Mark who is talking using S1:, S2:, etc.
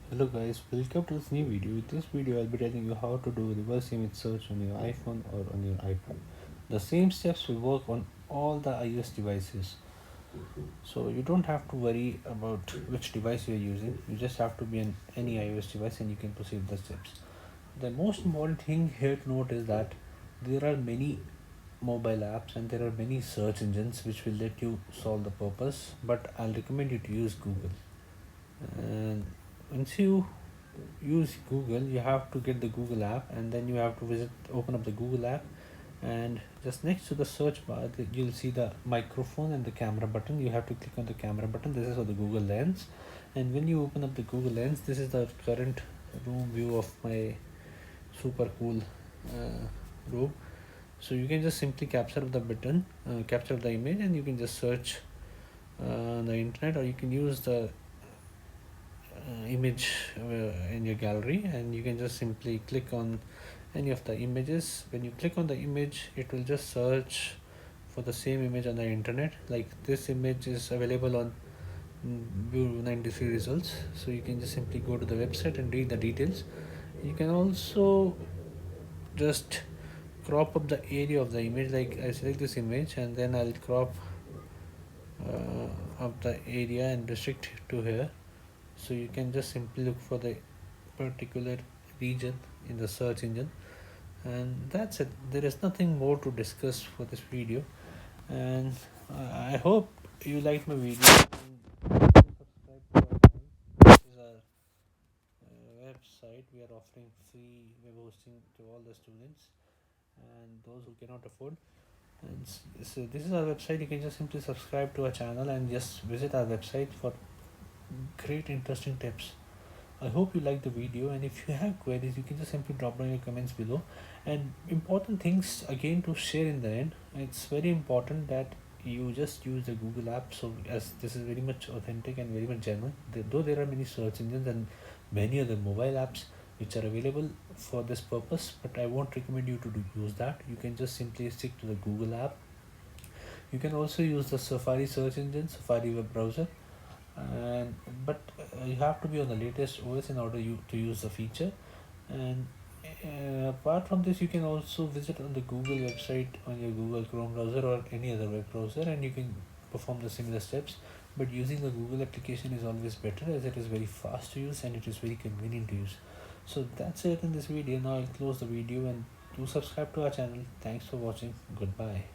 S1: Hello guys, welcome to this new video. In this video I'll be telling you how to do reverse image search on your iPhone or on your iPad. The same steps will work on all the iOS devices. So you don't have to worry about which device you're using. You just have to be on any iOS device and you can proceed the steps. The most important thing here to note is that there are many mobile apps and there are many search engines which will let you solve the purpose, but I'll recommend you to use Google. And once you use Google, you have to get the Google app and then you have to open up the Google app, and just next to the search bar you'll see the microphone and the camera button. You have to click on the camera button. This is for the Google Lens, and when you open up the Google Lens, this is the current room view of my super cool room. So you can just simply capture the image, and you can just search on the internet, or you can use the image in your gallery, and you can just simply click on any of the images. When you click on the image, it will just search for the same image on the internet. Like this image is available on View 93 results, so you can just simply go to the website and read the details. You can also just crop up the area of the image. Like I select this image and then I'll crop up the area and restrict it to here. So you can just simply look for the particular region in the search engine, and that's it. There is nothing more to discuss for this video, and I hope you liked my video. And subscribe to our channel. This is our website. We are offering free web hosting to all the students and those who cannot afford. And so this is our website. You can just simply subscribe to our channel and just visit our website for great interesting tips. I hope you like the video, and if you have queries, you can just simply drop down your comments below. And important things again to share in the end. It's very important that you just use the Google app. So as this is very much authentic and very much genuine, though there are many search engines and many other mobile apps which are available for this purpose, but I won't recommend you to use that. You can just simply stick to the Google app. You can also use the Safari search engine, Safari web browser, and but you have to be on the latest OS in order to use the feature. And apart from this, you can also visit on the Google website on your Google Chrome browser or any other web browser, and you can perform the similar steps. But using the Google application is always better, as it is very fast to use and it is very convenient to use. So that's it in this video. Now I'll close the video, and do subscribe to our channel. Thanks for watching. Goodbye.